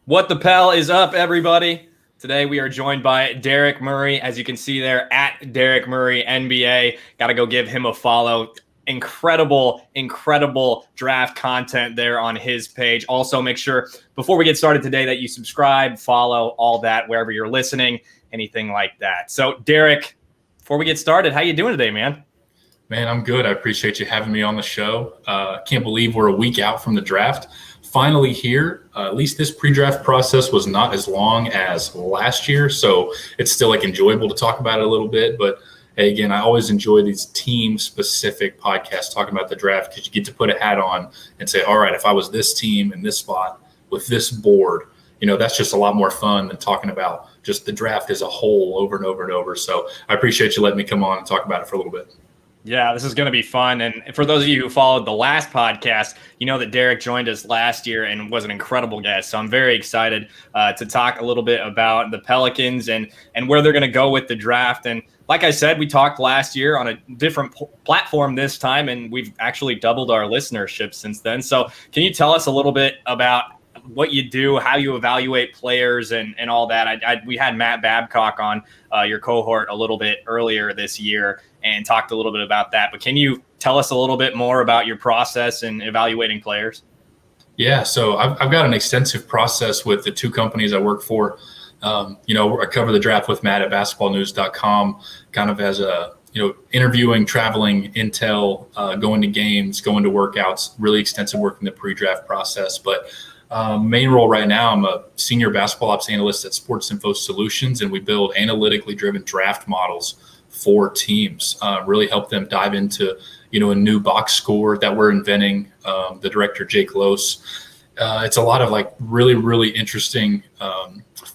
What the Pell is up, everybody? Today we are joined by Derek Murray, as you can see there, at Derek Murray NBA. Got to go give him a follow. Incredible draft content there on his page. Also, make sure before we get started today that you subscribe, follow, all that, wherever you're listening, anything like that. So, Derek, before we get started, how you doing today, man? Man, I'm good. I appreciate you having me on the show. Can't believe we're a week out from the draft. Finally here. At least this pre-draft process was not as long as last year, so it's still enjoyable to talk about it a little bit. But hey, again, I always enjoy these team-specific podcasts talking about the draft because you get to put a hat on and say, all right, if I was this team in this spot with this board, that's just a lot more fun than talking about just the draft as a whole over and over and over. So I appreciate you letting me come on and talk about it for a little bit. Yeah, this is going to be fun. And for those of you who followed the last podcast, you know that Derek joined us last year and was an incredible guest. So I'm very excited to talk a little bit about the Pelicans and where they're going to go with the draft. And like I said, we talked last year on a different platform this time, and we've actually doubled our listenership since then. So can you tell us a little bit about what you do, how you evaluate players and all that? We had Matt Babcock on your cohort a little bit earlier this year and talked a little bit about that. But can you tell us a little bit more about your process in evaluating players? Yeah, so I've got an extensive process with the two companies I work for. I cover the draft with Matt at basketballnews.com, kind of as a, interviewing, traveling, intel, going to games, going to workouts, really extensive work in the pre-draft process. But main role right now, I'm a senior basketball ops analyst at Sports Info Solutions, and we build analytically driven draft models for teams, really help them dive into, a new box score that we're inventing. The director, Jake Lose. It's a lot of really, really interesting,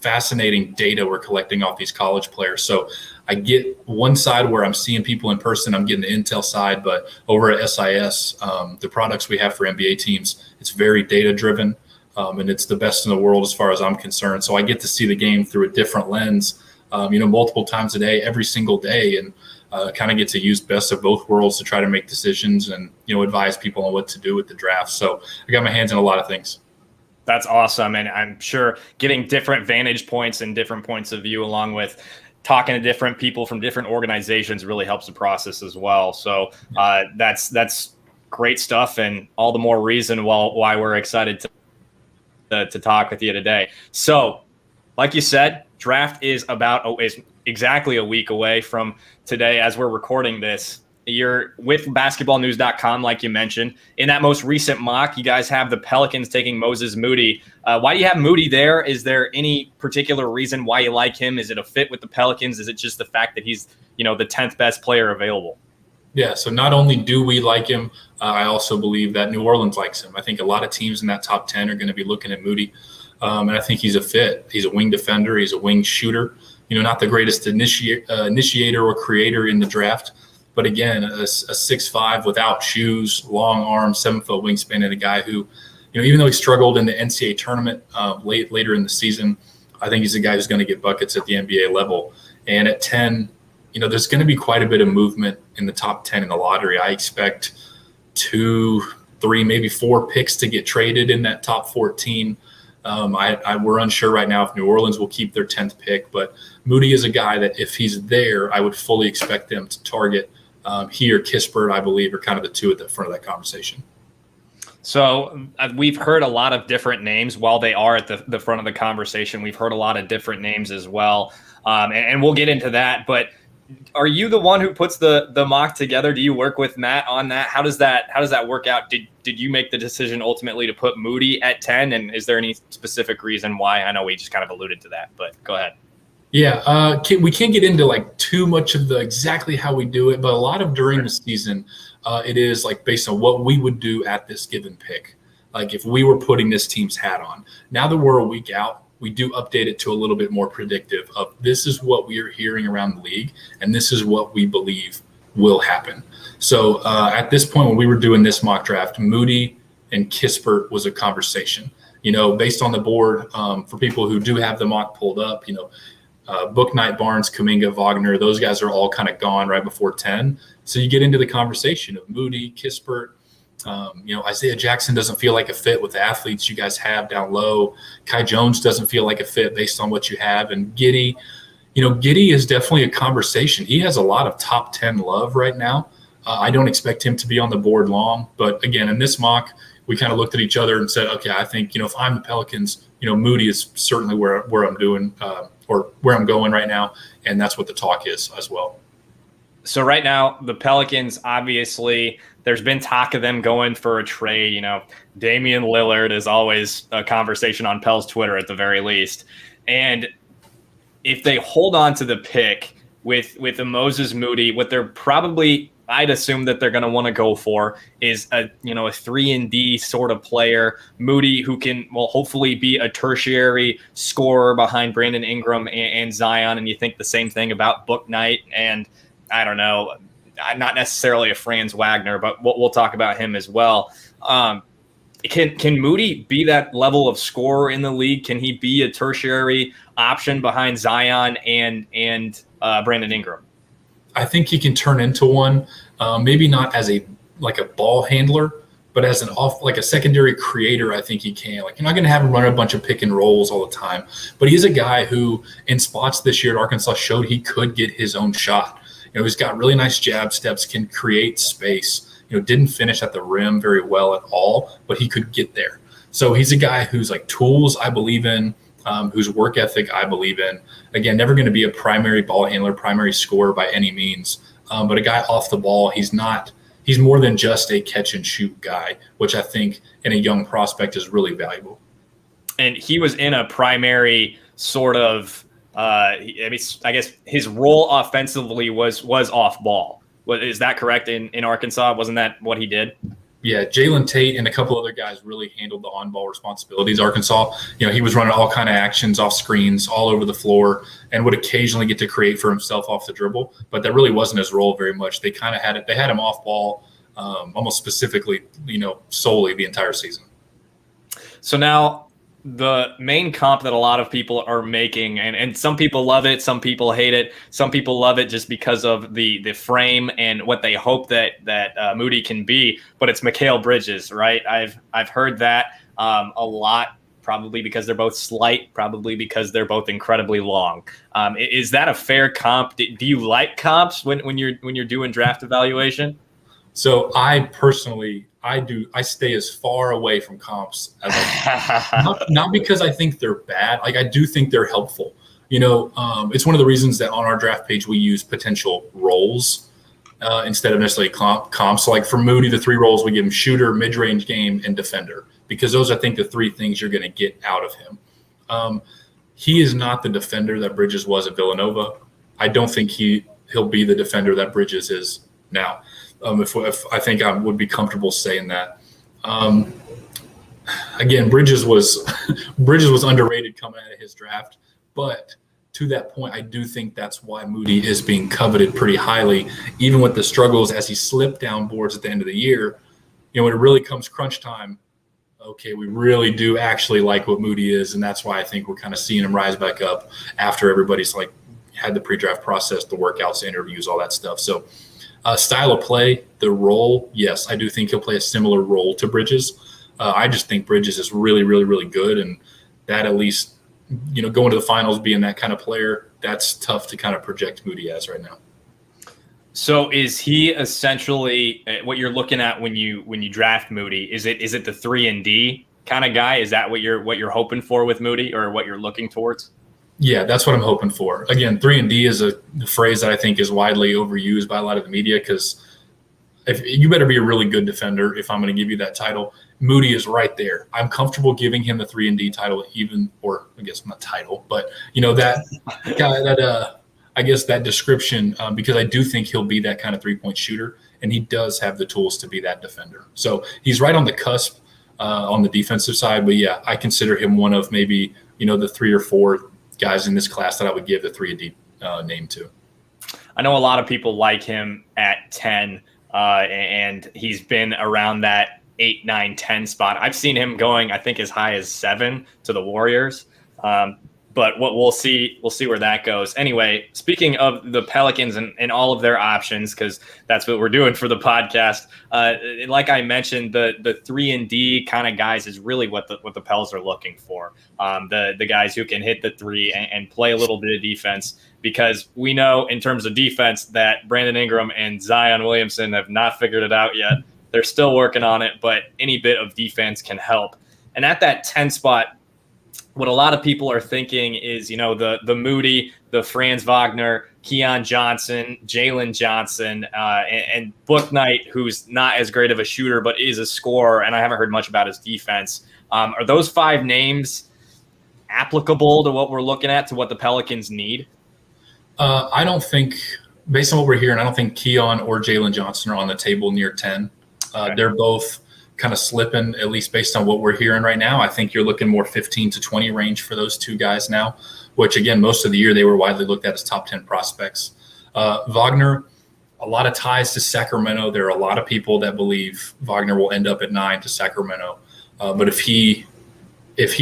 fascinating data we're collecting off these college players. So I get one side where I'm seeing people in person, I'm getting the intel side, but over at SIS, the products we have for NBA teams, it's very data driven. And it's the best in the world as far as I'm concerned. So I get to see the game through a different lens, multiple times a day, every single day, and kind of get to use best of both worlds to try to make decisions and, advise people on what to do with the draft. So I got my hands in a lot of things. That's awesome. And I'm sure getting different vantage points and different points of view, along with talking to different people from different organizations, really helps the process as well. So that's great stuff, and all the more reason why we're excited to talk with you today. So, like you said, draft is exactly a week away from today as we're recording this. You're with basketballnews.com, like you mentioned. In that most recent mock, you guys have the Pelicans taking Moses Moody. Why do you have Moody there? Is there any particular reason why you like him? Is it a fit with the Pelicans? Is it just the fact that he's, the 10th best player available? Yeah, so not only do we like him, I also believe that New Orleans likes him. I think a lot of teams in that top 10 are going to be looking at Moody, and I think he's a fit. He's a wing defender. He's a wing shooter. Not the greatest initiator or creator in the draft, but again, a 6'5" without shoes, long arms, 7-foot wingspan, and a guy who, even though he struggled in the NCAA tournament later in the season, I think he's a guy who's going to get buckets at the NBA level. And at 10, there's going to be quite a bit of movement in the top 10 in the lottery. I expect 2, 3, maybe 4 picks to get traded in that top 14. We're unsure right now if New Orleans will keep their 10th pick, but Moody is a guy that if he's there, I would fully expect them to target. He or Kispert, I believe, are kind of the two at the front of that conversation. So we've heard a lot of different names while they are at the front of the conversation. We've heard a lot of different names as well, and we'll get into that. But are you the one who puts the mock together? Do you work with Matt on that? How does that work out? Did you make the decision ultimately to put Moody at 10? And is there any specific reason why? I know we just kind of alluded to that, but go ahead. Yeah, we can't get into too much of the exactly how we do it, but a lot of during the season, it is based on what we would do at this given pick. If we were putting this team's hat on. Now that we're a week out, we do update it to a little bit more predictive of this is what we are hearing around the league, and this is what we believe will happen. So at this point, when we were doing this mock draft, Moody and Kispert was a conversation. Based on the board, for people who do have the mock pulled up, Bouknight, Barnes, Kuminga, Wagner, those guys are all kind of gone right before 10. So you get into the conversation of Moody, Kispert, Isaiah Jackson doesn't feel like a fit with the athletes you guys have down low. Kai Jones doesn't feel like a fit based on what you have. And Giddey, Giddey is definitely a conversation. He has a lot of top 10 love right now. I don't expect him to be on the board long. But again, in this mock, we kind of looked at each other and said, okay, I think, if I'm the Pelicans, Moody is certainly where I'm doing or where I'm going right now. And that's what the talk is as well. So right now, the Pelicans, obviously, there's been talk of them going for a trade. Damian Lillard is always a conversation on Pels Twitter at the very least. And if they hold on to the pick with a Moses Moody, what they're probably, I'd assume that they're going to want to go for is a 3-and-D sort of player. Moody, who can, hopefully be a tertiary scorer behind Brandon Ingram and Zion. And you think the same thing about Book Knight and, I don't know, I'm not necessarily a Franz Wagner, but we'll talk about him as well. Can Moody be that level of scorer in the league? Can he be a tertiary option behind Zion and Brandon Ingram? I think he can turn into one, maybe not as a ball handler, but as a secondary creator. I think he can. You're not going to have him run a bunch of pick and rolls all the time, but he's a guy who in spots this year at Arkansas showed he could get his own shot. He's got really nice jab steps, can create space. Didn't finish at the rim very well at all, but he could get there. So he's a guy who's tools I believe in, whose work ethic I believe in. Again, never going to be a primary ball handler, primary scorer by any means, but a guy off the ball. He's more than just a catch and shoot guy, which I think in a young prospect is really valuable. And he was in a primary sort of, I guess his role offensively was off ball. Is that correct in Arkansas? Wasn't that what he did? Yeah, Jalen Tate and a couple other guys really handled the on-ball responsibilities. Arkansas, he was running all kind of actions off screens all over the floor and would occasionally get to create for himself off the dribble, but that really wasn't his role very much. They kind of had it. They had him off ball almost specifically, solely the entire season. So now the main comp that a lot of people are making, and some people love it, some people hate it, some people love it just because of the frame and what they hope that Moody can be, but it's Mchale Bridges, right? I've heard that a lot, probably because they're both slight, probably because they're both incredibly long. Is that a fair comp? Do you like comps when you're doing draft evaluation? So I personally, I stay as far away from comps as I can. Not because I think they're bad. I do think they're helpful. It's one of the reasons that on our draft page we use potential roles instead of necessarily comps. So for Moody, the 3 roles, we give him shooter, mid-range game, and defender, because those are, I think, the 3 things you're going to get out of him. He is not the defender that Bridges was at Villanova. I don't think he'll be the defender that Bridges is now. If I think I would be comfortable saying that. Again, Bridges was underrated coming out of his draft, but to that point, I do think that's why Moody is being coveted pretty highly, even with the struggles as he slipped down boards at the end of the year. When it really comes crunch time, okay, we really do actually like what Moody is, and that's why I think we're kind of seeing him rise back up after everybody's had the pre-draft process, the workouts, interviews, all that stuff. So. Style of play, the role, yes, I do think he'll play a similar role to Bridges. I just think Bridges is really, really, really good, and that at least, going to the finals, being that kind of player, that's tough to kind of project Moody as right now. So is he essentially what you're looking at when you draft Moody? Is it the 3-and-D kind of guy? Is that what you're hoping for with Moody, or what you're looking towards? Yeah, that's what I'm hoping for. Again, 3-and-D is a phrase that I think is widely overused by a lot of the media, because if you better be a really good defender if I'm going to give you that title. Moody is right there. I'm comfortable giving him the 3-and-D title, or I guess not title, but that guy, I guess that description, because I do think he'll be that kind of 3-point shooter, and he does have the tools to be that defender. So he's right on the cusp on the defensive side, but yeah, I consider him one of maybe the 3 or 4 guys in this class that I would give the 3-and-D name to. I know a lot of people like him at 10, and he's been around that 8, 9, 10 spot. I've seen him going, I think, as high as 7 to the Warriors. But what we'll see where that goes. Anyway, speaking of the Pelicans and all of their options, because that's what we're doing for the podcast. Like I mentioned, the 3-and-D kind of guys is really what the Pels are looking for. The guys who can hit the three and play a little bit of defense, because we know in terms of defense that Brandon Ingram and Zion Williamson have not figured it out yet. They're still working on it, but any bit of defense can help. And at that 10 spot, what a lot of people are thinking is, the Moody, the Franz Wagner, Keon Johnson, Jalen Johnson, and Bouknight, who's not as great of a shooter but is a scorer, and I haven't heard much about his defense. Are those 5 names applicable to what we're looking at, to what the Pelicans need? I don't think, based on what we're hearing, I don't think Keon or Jalen Johnson are on the table near 10. Okay. They're both kind of slipping, at least based on what we're hearing right now. I think you're looking more 15 to 20 range for those two guys now, which, again, most of the year they were widely looked at as top 10 prospects. Wagner, a lot of ties to Sacramento. There are a lot of people that believe Wagner will end up at 9 to Sacramento. But if he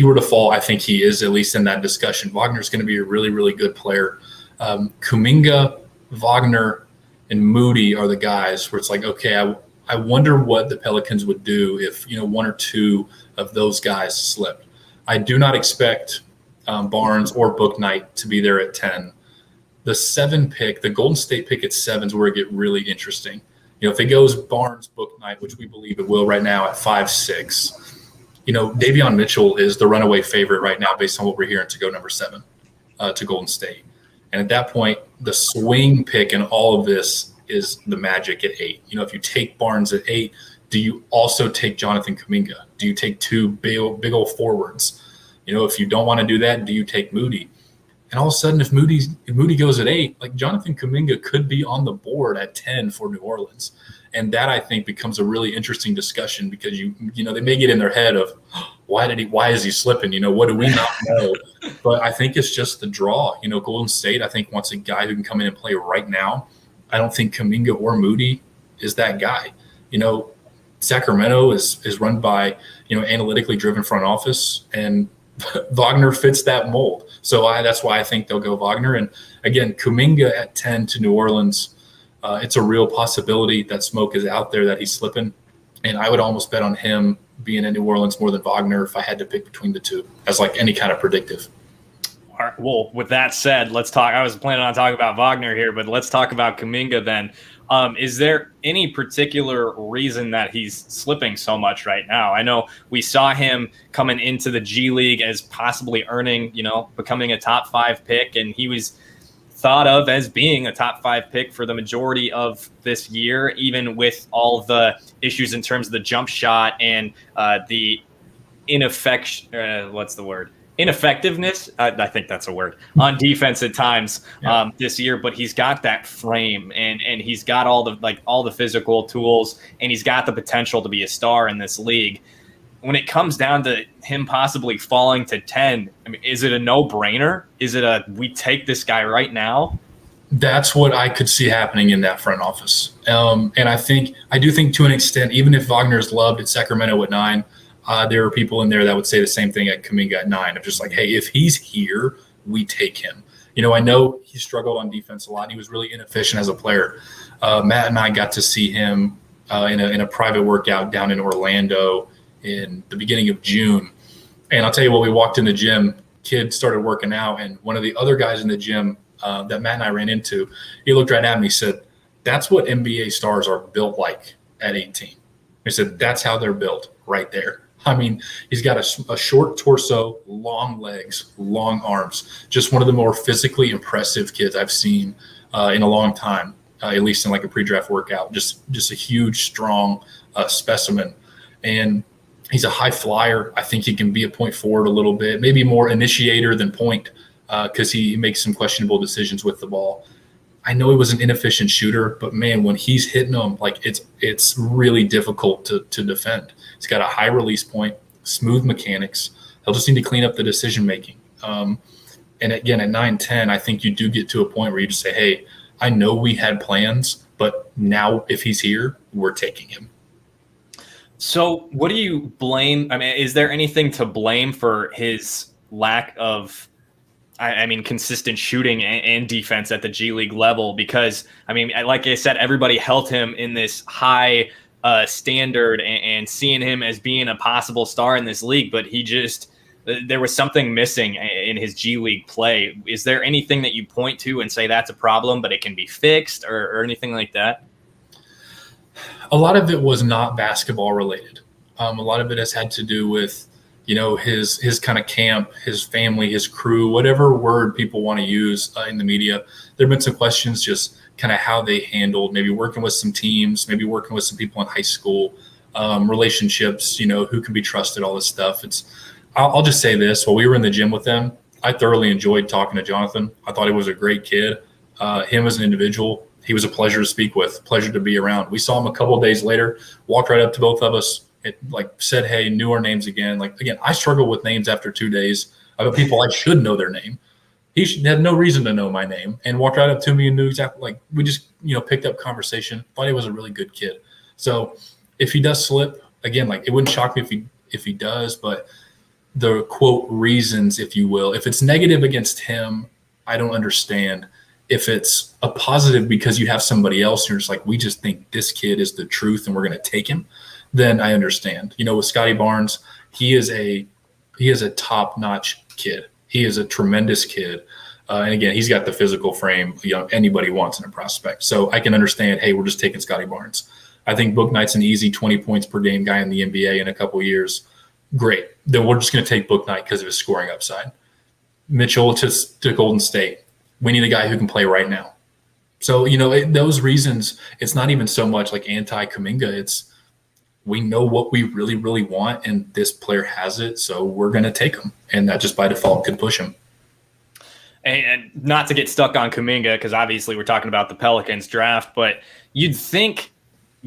were to fall, I think he is at least in that discussion. Wagner's going to be a really, really good player. Kuminga, Wagner, and Moody are the guys where it's like, okay, I wonder what the Pelicans would do if, 1 or 2 of those guys slipped. I do not expect Barnes or Bouknight to be there at 10. The 7 pick, the Golden State pick at 7 is where it get really interesting. If it goes Barnes, Bouknight, which we believe it will right now at 5-6, Davion Mitchell is the runaway favorite right now based on what we're hearing to go number 7 to Golden State. And at that point, the swing pick in all of this is the Magic at 8. If you take Barnes at 8, do you also take Jonathan Kuminga? Do you take 2 big old forwards? If you don't want to do that, do you take Moody? And all of a sudden, if Moody goes at 8, like Jonathan Kuminga could be on the board at 10 for New Orleans. And that, I think, becomes a really interesting discussion because they may get in their head of why is he slipping? What do we not know? But I think it's just the draw. Golden State, I think, wants a guy who can come in and play right now. I don't think Kuminga or Moody is that guy. Sacramento is run by, analytically driven front office, and Wagner fits that mold. So that's why I think they'll go Wagner. And again, Kuminga at 10 to New Orleans, it's a real possibility that smoke is out there that he's slipping. And I would almost bet on him being in New Orleans more than Wagner if I had to pick between the two as like any kind of predictive. All right, well, with that said, let's talk. I was planning on talking about Wagner here, but let's talk about Kuminga then. Is there any particular reason that he's slipping so much right now? I know we saw him coming into the G League as possibly earning, becoming a top 5 pick, and he was thought of as being a top 5 pick for the majority of this year, even with all the issues in terms of the jump shot and the ineffectiveness, I think that's a word, on defense at times this year, but he's got that frame and he's got all the physical tools, and he's got the potential to be a star in this league. When it comes down to him possibly falling to 10, I mean, is it a no-brainer? Is it we take this guy right now? That's what I could see happening in that front office. And I do think to an extent, even if Wagner is loved at Sacramento at 9, there are people in there that would say the same thing at Kuminga at 9, of just like, hey, if he's here, we take him. I know he struggled on defense a lot. He was really inefficient as a player. Matt and I got to see him in a private workout down in Orlando in the beginning of June. And I'll tell you what, we walked in the gym, kid started working out, and one of the other guys in the gym that Matt and I ran into, he looked right at me, he said, that's what NBA stars are built like at 18. He said, that's how they're built right there. I mean, he's got a short torso, long legs, long arms. Just one of the more physically impressive kids I've seen in a long time, at least in like a pre-draft workout. Just a huge, strong specimen. And he's a high flyer. I think he can be a point forward a little bit, maybe more initiator than point because he makes some questionable decisions with the ball. I know he was an inefficient shooter, but man, when he's hitting them, like it's really difficult to defend. He's got a high release point, smooth mechanics. He'll just need to clean up the decision making. And again, at 9-10, I think you do get to a point where you just say, hey, I know we had plans, but now if he's here, we're taking him. So what do you blame? I mean, is there anything to blame for his lack of I mean, consistent shooting and defense at the G League level, because, I mean, like I said, everybody held him in this high standard and seeing him as being a possible star in this league, but there was something missing in his G League play. Is there anything that you point to and say that's a problem, but it can be fixed, or anything like that? A lot of it was not basketball related. A lot of it has had to do with, his kind of camp, his family, his crew, whatever word people want to use in the media. There have been some questions just kind of how they handled maybe working with some teams, maybe working with some people in high school, relationships, who can be trusted, all this stuff. I'll just say this. While we were in the gym with them, I thoroughly enjoyed talking to Jonathan. I thought he was a great kid. Him as an individual, he was a pleasure to speak with, pleasure to be around. We saw him a couple of days later, walked right up to both of us, said, hey, knew our names again. Again, I struggle with names after 2 days. I have people I should know their name. He had no reason to know my name, and walked right up to me and knew exactly, we just, picked up conversation. Thought he was a really good kid. So if he does slip, again, it wouldn't shock me if he does, but the quote reasons, if you will, if it's negative against him, I don't understand. If it's a positive because you have somebody else and you're just we just think this kid is the truth and we're going to take him, then I understand. With Scotty Barnes, he is a top-notch kid. He is a tremendous kid. And again, he's got the physical frame anybody wants in a prospect. So I can understand, hey, we're just taking Scotty Barnes. I think Bouknight's an easy 20 points per game guy in the NBA in a couple of years. Great. Then we're just going to take Bouknight because of his scoring upside. Mchale to Golden State. We need a guy who can play right now. So, those reasons, it's not even so much anti-Kuminga. It's we know what we really, really want, and this player has it, so we're going to take him. And that just by default could push him. And not to get stuck on Kuminga, because obviously we're talking about the Pelicans draft, but you'd think,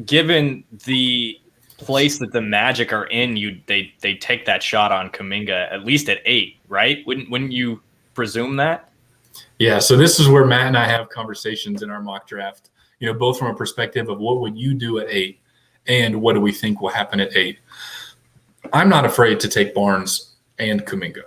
given the place that the Magic are in, they take that shot on Kuminga at least at 8, right? Wouldn't you presume that? Yeah, so this is where Matt and I have conversations in our mock draft, both from a perspective of what would you do at 8 and what do we think will happen at 8. I'm not afraid to take Barnes and Kuminga.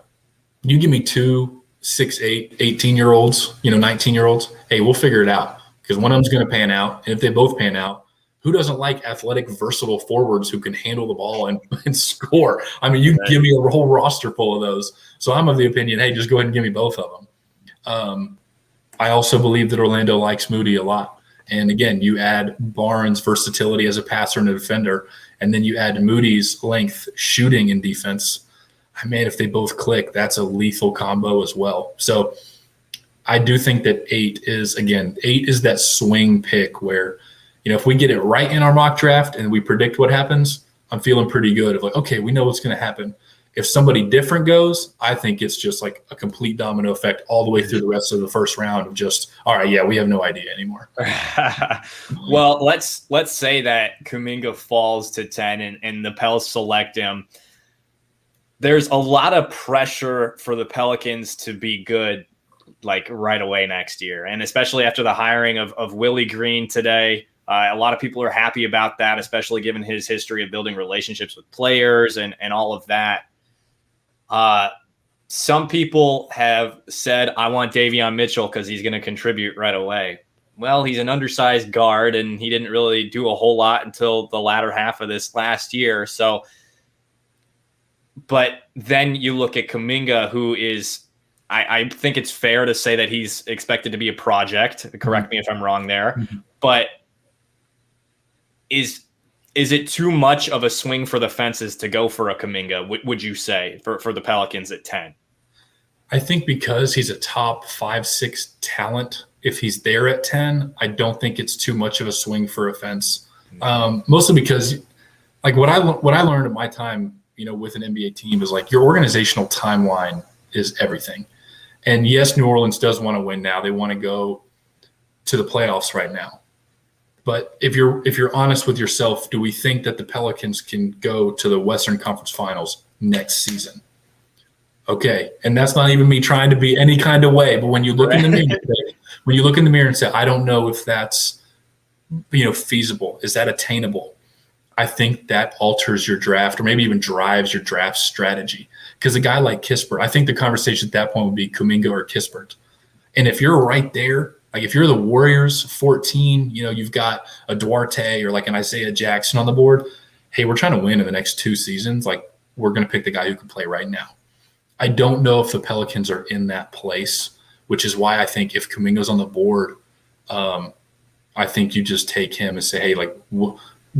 You give me 2 6'8", 18-year-olds, 19-year-olds, hey, we'll figure it out, because one of them's going to pan out. And if they both pan out, who doesn't like athletic, versatile forwards who can handle the ball and score? I mean, you give me a whole roster full of those. So I'm of the opinion, hey, just go ahead and give me both of them. I also believe that Orlando likes Moody a lot. And again, you add Barnes' versatility as a passer and a defender, and then you add Moody's length, shooting, and defense. I mean, if they both click, that's a lethal combo as well. So I do think that 8 is that swing pick where, if we get it right in our mock draft and we predict what happens, I'm feeling pretty good of okay, we know what's going to happen. If somebody different goes, I think it's just a complete domino effect all the way through the rest of the first round of just, all right, yeah, we have no idea anymore. Well, let's say that Kuminga falls to 10 and the Pels select him. There's a lot of pressure for the Pelicans to be good right away next year, and especially after the hiring of Willie Green today. A lot of people are happy about that, especially given his history of building relationships with players and all of that. Some people have said, I want Davion Mitchell because he's going to contribute right away. Well, he's an undersized guard, and he didn't really do a whole lot until the latter half of this last year. So, but then you look at Kuminga, who is, I think it's fair to say that he's expected to be a project. Correct me if I'm wrong there. But is it too much of a swing for the fences to go for a Kuminga, would you say, for the Pelicans at 10? I think because he's a top 5-6 talent, if he's there at 10, I don't think it's too much of a swing for a fence. Mostly because what I learned at my time, with an NBA team is your organizational timeline is everything. And yes, New Orleans does want to win now. They want to go to the playoffs right now. But if you're honest with yourself, do we think that the Pelicans can go to the Western Conference Finals next season? Okay, and that's not even me trying to be any kind of way. But when you look in the mirror, and say, I don't know if that's feasible. Is that attainable? I think that alters your draft or maybe even drives your draft strategy. Because a guy like Kispert, I think the conversation at that point would be Kuminga or Kispert. And if you're right there, like if you're the Warriors 14, you've got a Duarte or like an Isaiah Jackson on the board. Hey, we're trying to win in the next 2 seasons. Like we're going to pick the guy who can play right now. I don't know if the Pelicans are in that place, which is why I think if Kuminga's on the board, I think you just take him and say, hey, like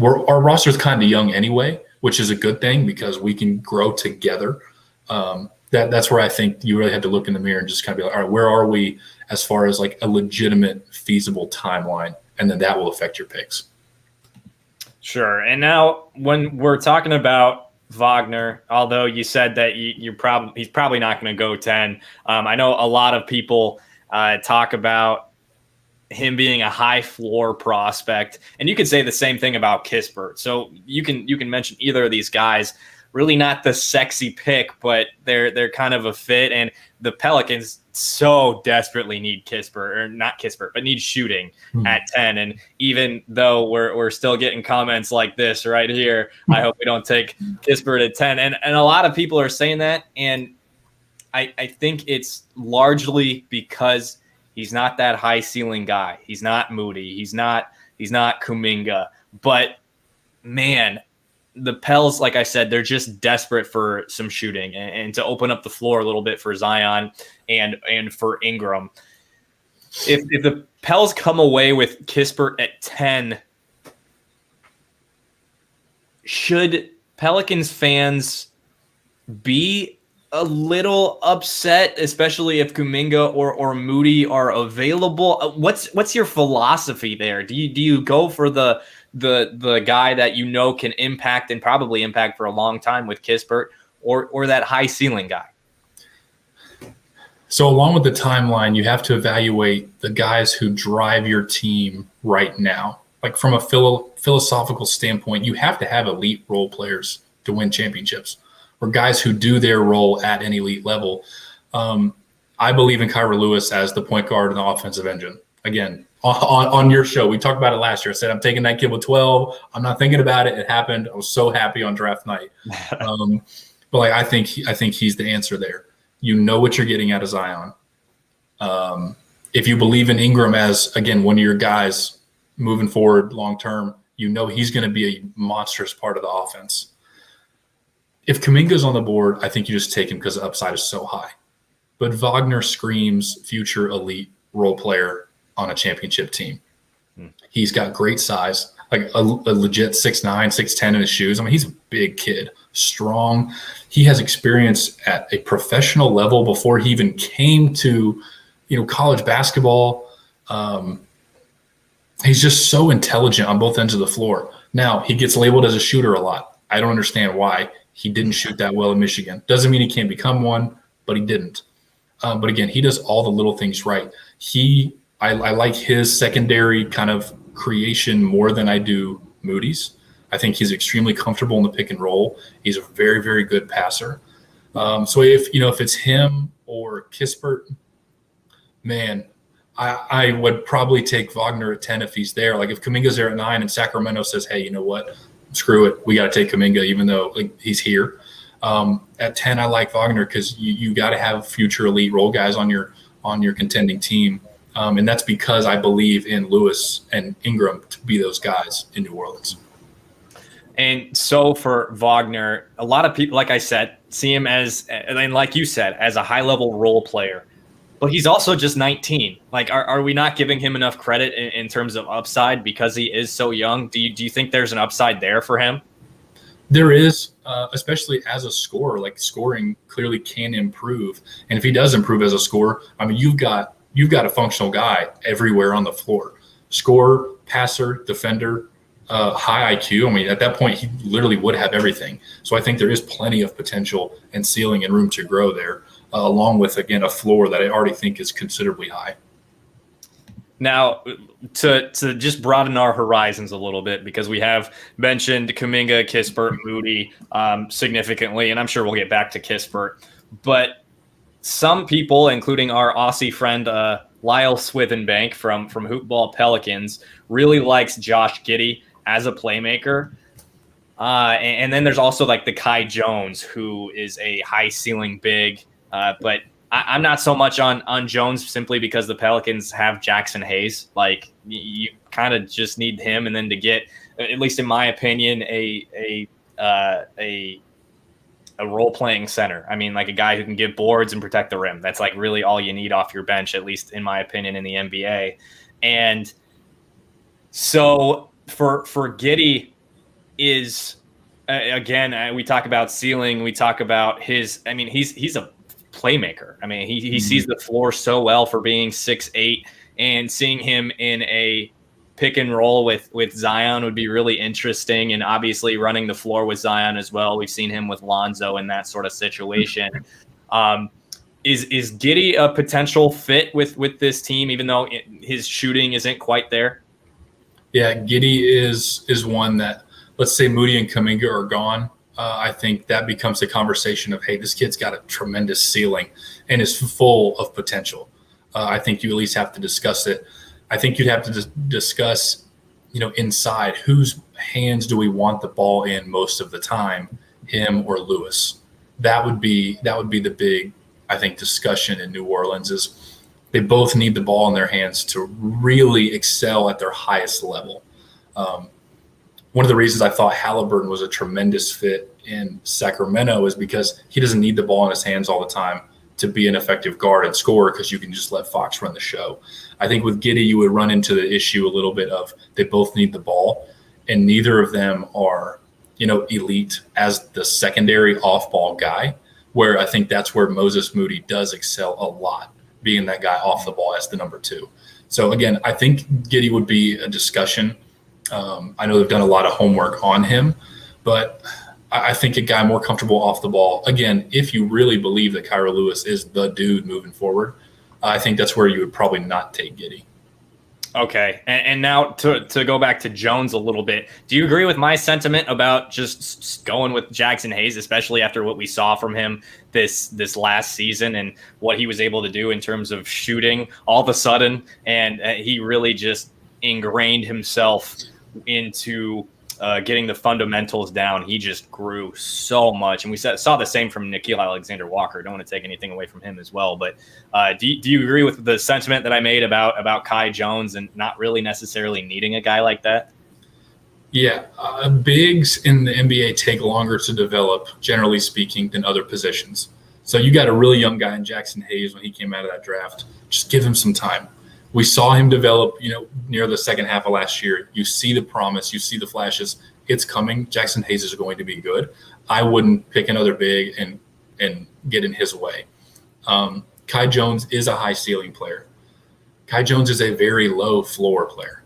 our roster's kind of young anyway, which is a good thing because we can grow together. That's where I think you really have to look in the mirror and just kind of be like, all right, where are we as far as like a legitimate, feasible timeline? And then that will affect your picks. Sure. And now when we're talking about Wagner, although you said that he's probably not going to go 10. I know a lot of people talk about him being a high floor prospect, and you could say the same thing about Kispert. So you can mention either of these guys. Really not the sexy pick, but they're kind of a fit. And the Pelicans so desperately need need shooting at 10. And even though we're still getting comments like this right here, I hope we don't take Kispert at 10. And a lot of people are saying that. And I think it's largely because he's not that high ceiling guy. He's not Moody. He's not Kuminga. But man, the Pels, like I said, they're just desperate for some shooting and to open up the floor a little bit for Zion and for Ingram. If the Pels come away with Kispert at 10, should Pelicans fans be a little upset, especially if Kuminga or Moody are available? What's your philosophy there? Do you go for the guy that can impact and probably impact for a long time with Kispert or that high ceiling guy? So along with the timeline, you have to evaluate the guys who drive your team right now. Like from a philosophical standpoint, you have to have elite role players to win championships or guys who do their role at an elite level. I believe in Kyra Lewis as the point guard and the offensive engine. Again, on your show, we talked about it last year. I said, I'm taking that kid with 12. I'm not thinking about it. It happened. I was so happy on draft night. But like, I think he's the answer there. You know what you're getting out of Zion. If you believe in Ingram as, again, one of your guys moving forward long-term, he's going to be a monstrous part of the offense. If Kuminga's on the board, I think you just take him because the upside is so high. But Wagner screams future elite role player on a championship team. He's got great size, like a legit 6'9", 6'10" in his shoes. I mean, he's a big kid, strong. He has experience at a professional level before he even came to, college basketball. He's just so intelligent on both ends of the floor. Now, he gets labeled as a shooter a lot. I don't understand why. He didn't shoot that well in Michigan. Doesn't mean he can't become one, but he didn't. But again, he does all the little things right. I like his secondary kind of creation more than I do Moody's. I think he's extremely comfortable in the pick and roll. He's a very, very good passer. So if it's him or Kispert, man, I would probably take Wagner at 10 if he's there. Like if Kuminga's there at 9 and Sacramento says, hey, you know what? Screw it. We got to take Kuminga even though he's here. At 10, I like Wagner because you got to have future elite role guys on your contending team. And that's because I believe in Lewis and Ingram to be those guys in New Orleans. And so for Wagner, a lot of people, like I said, see him as, and like you said, as a high-level role player. But he's also just 19. Like, are we not giving him enough credit in terms of upside because he is so young? Do you think there's an upside there for him? There is, especially as a scorer. Like, scoring clearly can improve. And if he does improve as a scorer, I mean, you've got a functional guy everywhere on the floor. Scorer, passer, defender, high IQ. I mean, at that point, he literally would have everything. So I think there is plenty of potential and ceiling and room to grow there, along with, again, a floor that I already think is considerably high. Now, to just broaden our horizons a little bit, because we have mentioned Kuminga, Kispert, Moody significantly, and I'm sure we'll get back to Kispert. But some people, including our Aussie friend Lyle Swithenbank from Hoopball Pelicans, really likes Josh Giddey as a playmaker. And then there's also like the Kai Jones, who is a high ceiling big, but I'm not so much on Jones simply because the Pelicans have Jackson Hayes. Like you kind of just need him, and then to get, at least in my opinion, a role playing center. I mean, like a guy who can give boards and protect the rim. That's like really all you need off your bench, at least in my opinion, in the NBA. And so for Giddey is again, we talk about ceiling. We talk about his. I mean, he's a playmaker. I mean, he sees the floor so well for being 6'8", and seeing him in a pick and roll with Zion would be really interesting. And obviously running the floor with Zion as well. We've seen him with Lonzo in that sort of situation. Is Giddey a potential fit with this team, even though his shooting isn't quite there? Yeah, Giddey is one that, let's say Moody and Kuminga are gone. I think that becomes a conversation of, hey, this kid's got a tremendous ceiling and is full of potential. I think you at least have to discuss it. I think you'd have to discuss, inside whose hands do we want the ball in most of the time, him or Lewis. That would be the big, I think, discussion in New Orleans is they both need the ball in their hands to really excel at their highest level. One of the reasons I thought Halliburton was a tremendous fit in Sacramento is because he doesn't need the ball in his hands all the time to be an effective guard and scorer, because you can just let Fox run the show. I think with Giddey, you would run into the issue a little bit of they both need the ball, and neither of them are, elite as the secondary off-ball guy, where I think that's where Moses Moody does excel a lot, being that guy off the ball as the number 2. So, again, I think Giddey would be a discussion. I know they've done a lot of homework on him, but I think a guy more comfortable off the ball, again, if you really believe that Kira Lewis is the dude moving forward, I think that's where you would probably not take Giddey. Okay. And now to go back to Jones a little bit, do you agree with my sentiment about just going with Jackson Hayes, especially after what we saw from him this last season and what he was able to do in terms of shooting all of a sudden? And he really just ingrained himself into getting the fundamentals down. He just grew so much, and we saw the same from Nickeil Alexander-Walker. Don't want to take anything away from him as well, but do you agree with the sentiment that I made about Kai Jones and not really necessarily needing a guy like that? Yeah, bigs in the NBA take longer to develop, generally speaking, than other positions. So you got a really young guy in Jackson Hayes when he came out of that draft. Just give him some time. We saw him develop, near the second half of last year. You see the promise, you see the flashes. It's coming. Jackson Hayes is going to be good. I wouldn't pick another big and get in his way. Kai Jones is a high ceiling player. Kai Jones is a very low floor player.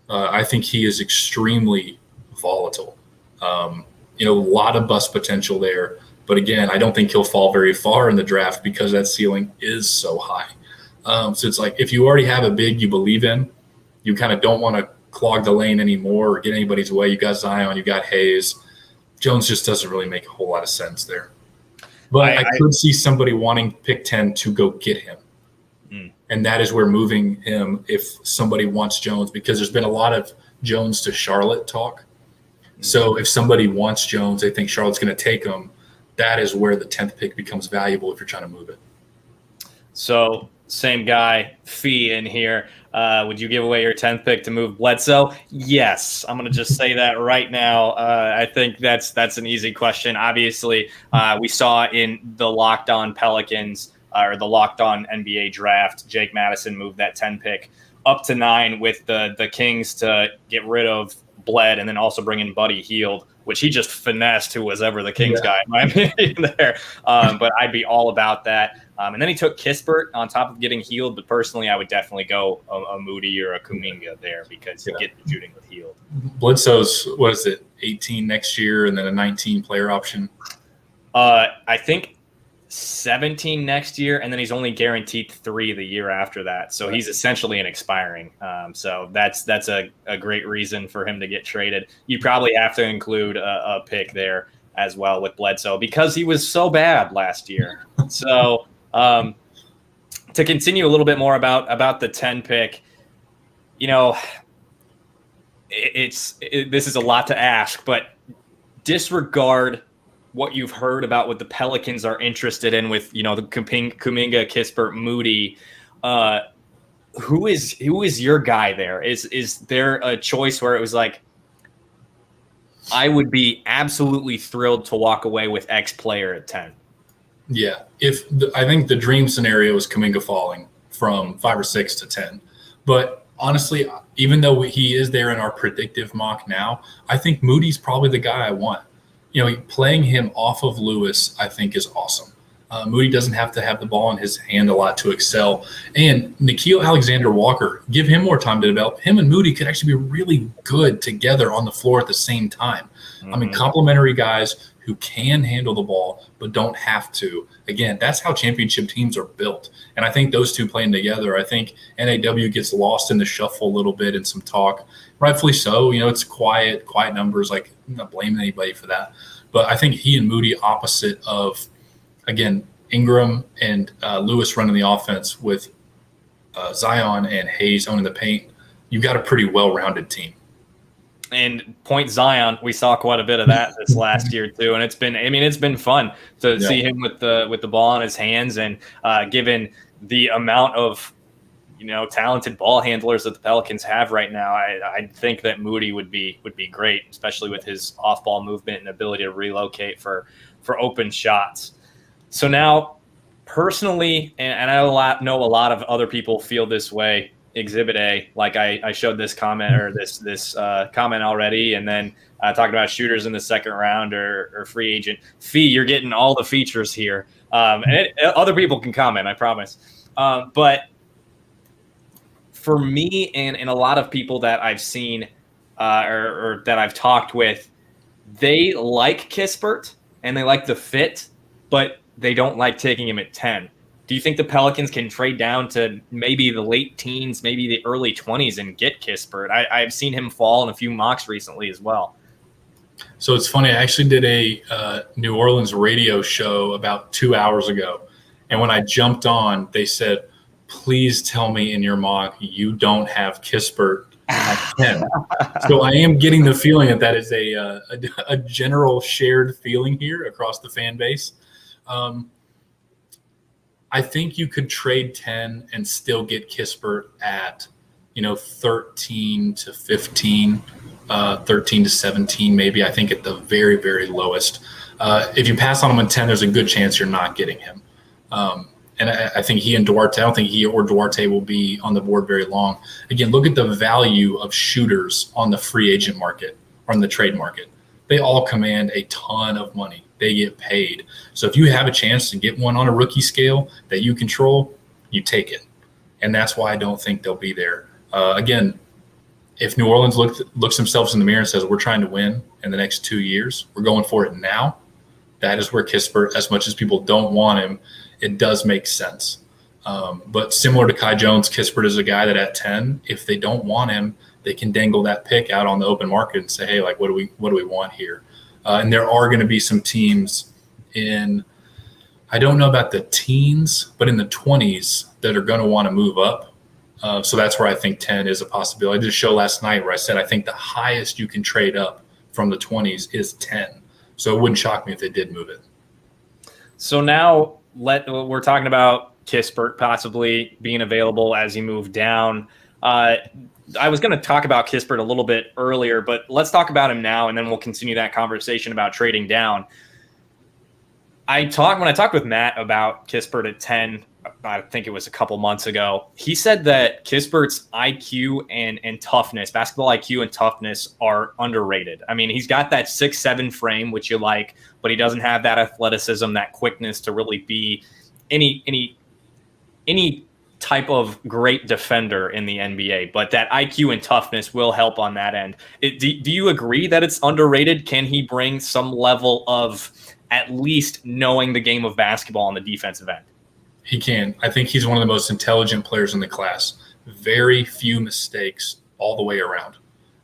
I think he is extremely volatile. A lot of bust potential there. But again, I don't think he'll fall very far in the draft because that ceiling is so high. So it's like if you already have a big you believe in, you kind of don't want to clog the lane anymore or get anybody's way. You got Zion, you got Hayes. Jones just doesn't really make a whole lot of sense there. But I could see somebody wanting pick 10 to go get him. And that is where moving him, if somebody wants Jones, because there's been a lot of Jones to Charlotte talk. So if somebody wants Jones, they think Charlotte's going to take him. That is where the 10th pick becomes valuable if you're trying to move it. So same guy, Fee in here. Would you give away your 10th pick to move Bledsoe? Yes. I'm going to just say that right now. I think that's an easy question. Obviously, we saw in the Locked On Pelicans or the Locked On NBA draft, Jake Madison moved that 10 pick up to 9 with the Kings to get rid of Bled and then also bring in Buddy Hield, which he just finessed who was ever the Kings guy, in my opinion there. But I'd be all about that. And then he took Kispert on top of getting Hield. But personally, I would definitely go a Moody or a Kuminga there because you get the shooting with Hield. Bledsoe's, 18 next year and then a 19 player option? I think 17 next year, and then he's only guaranteed 3 the year after that. So he's essentially an expiring. So that's a great reason for him to get traded. You probably have to include a pick there as well with Bledsoe because he was so bad last year. So to continue a little bit more about the 10 pick, this is a lot to ask, but disregard what you've heard about what the Pelicans are interested in with, the Kuminga, Kispert, Moody, who is your guy there? Is there a choice where it was like, I would be absolutely thrilled to walk away with X player at 10? Yeah. I think the dream scenario is Kuminga falling from 5 or 6 to 10. But honestly, even though he is there in our predictive mock now, I think Moody's probably the guy I want. Playing him off of Lewis, I think, is awesome. Moody doesn't have to have the ball in his hand a lot to excel. And Nickeil Alexander-Walker, give him more time to develop. Him and Moody could actually be really good together on the floor at the same time. Mm-hmm. I mean, complementary guys who can handle the ball but don't have to. Again, that's how championship teams are built. And I think those two playing together, I think NAW gets lost in the shuffle a little bit in some talk. Rightfully so. It's quiet numbers. Like, I'm not blaming anybody for that. But I think he and Moody opposite of, again, Ingram and Lewis running the offense with Zion and Hayes owning the paint, you've got a pretty well-rounded team. And point Zion, we saw quite a bit of that this last year too, and it's been fun to see him with the ball in his hands, and given the amount of talented ball handlers that the Pelicans have right now, I think that Moody would be great, especially with his off-ball movement and ability to relocate for open shots. So now, personally, and I know a lot of other people feel this way. Exhibit A, like I showed this comment or this comment already, and then talking about shooters in the second round or free agent fee. You're getting all the features here, and other people can comment, I promise. But for me and a lot of people that I've seen or that I've talked with, they like Kispert and they like the fit, but they don't like taking him at 10. Do you think the Pelicans can trade down to maybe the late teens, maybe the early 20s and get Kispert? I've seen him fall in a few mocks recently as well. So it's funny. I actually did a New Orleans radio show about 2 hours ago. And when I jumped on, they said, please tell me in your mock you don't have Kispert at 10. So I am getting the feeling that is a general shared feeling here across the fan base. I think you could trade 10 and still get Kispert at, 13 to 15, 13 to 17, maybe. I think at the very, very lowest. If you pass on him at 10, there's a good chance you're not getting him. And I think he and Duarte, I don't think he or Duarte will be on the board very long. Again, look at the value of shooters on the free agent market or on the trade market. They all command a ton of money. They get paid. So if you have a chance to get one on a rookie scale that you control, you take it. And that's why I don't think they'll be there. Again, if New Orleans looks themselves in the mirror and says, we're trying to win in the next 2 years, we're going for it now, that is where Kispert, as much as people don't want him, it does make sense. But similar to Kai Jones, Kispert is a guy that at 10, if they don't want him, they can dangle that pick out on the open market and say, hey, like, what do we want here? And there are going to be some teams in, I don't know about the teens, but in the 20s that are going to want to move up. So that's where I think 10 is a possibility. I did a show last night where I said I think the highest you can trade up from the 20s is 10. So it wouldn't shock me if they did move it. So now we're talking about Kispert possibly being available as you move down. I was going to talk about Kispert a little bit earlier, but let's talk about him now, and then we'll continue that conversation about trading down. When I talked with Matt about Kispert at 10, I think it was a couple months ago, he said that Kispert's IQ and toughness, basketball IQ and toughness, are underrated. I mean, he's got that 6'7" frame, which you like, but he doesn't have that athleticism, that quickness to really be any type of great defender in the NBA, but that IQ and toughness will help on that end. Do you agree that it's underrated? Can he bring some level of at least knowing the game of basketball on the defensive end? He can. I think he's one of the most intelligent players in the class. Very few mistakes all the way around.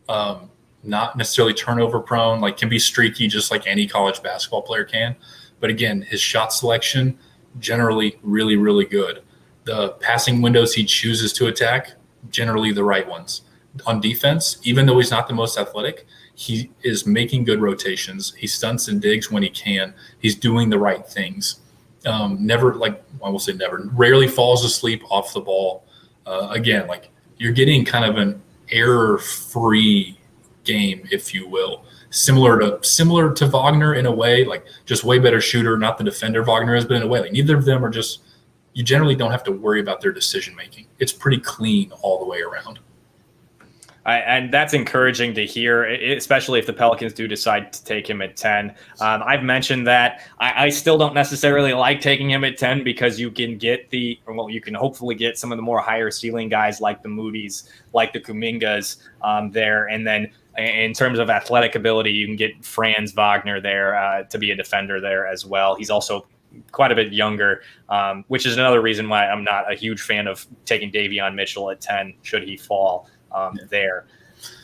Not necessarily turnover prone, like can be streaky just like any college basketball player can. But again, his shot selection, generally really, really good. The passing windows he chooses to attack, generally the right ones. On defense, even though he's not the most athletic, he is making good rotations. He stunts and digs when he can. He's doing the right things. Never, like, I will say never, rarely falls asleep off the ball. Again, like, you're getting kind of an error-free game, if you will. Similar to Wagner in a way, like just way better shooter, not the defender Wagner has, but in a way, like neither of them are just, you generally don't have to worry about their decision making. It's pretty clean all the way around. And that's encouraging to hear, especially if the Pelicans do decide to take him at 10. I've mentioned that I still don't necessarily like taking him at 10 because you can you can hopefully get some of the more higher ceiling guys like the Moody's, like the Kumingas there. And then in terms of athletic ability, you can get Franz Wagner there to be a defender there as well. He's also quite a bit younger, which is another reason why I'm not a huge fan of taking Davion Mitchell at 10 should he fall there.